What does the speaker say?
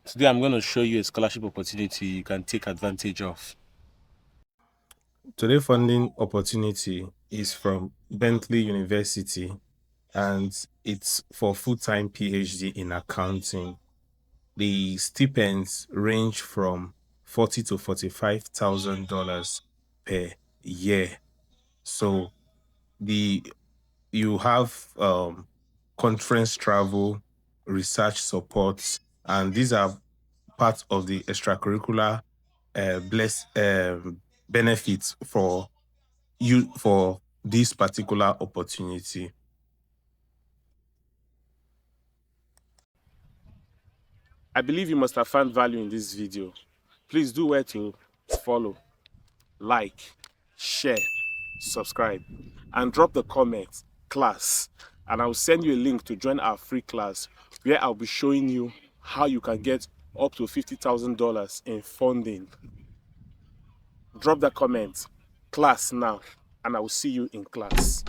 Today I'm going to show you a scholarship opportunity you can take advantage of. Today funding opportunity is from Bentley University and it's for full-time PhD in accounting. The stipends range from $40,000 to $45,000 per year. So the you have conference travel, research support, and these are part of the extracurricular benefits for you for this particular opportunity. I believe you must have found value in this video. Please do well to follow, like, share, subscribe, and drop the comment class, and I'll send you a link to join our free class where I'll be showing you how you can get up to $50,000 in funding. Drop the comment class now, and I will see you in class.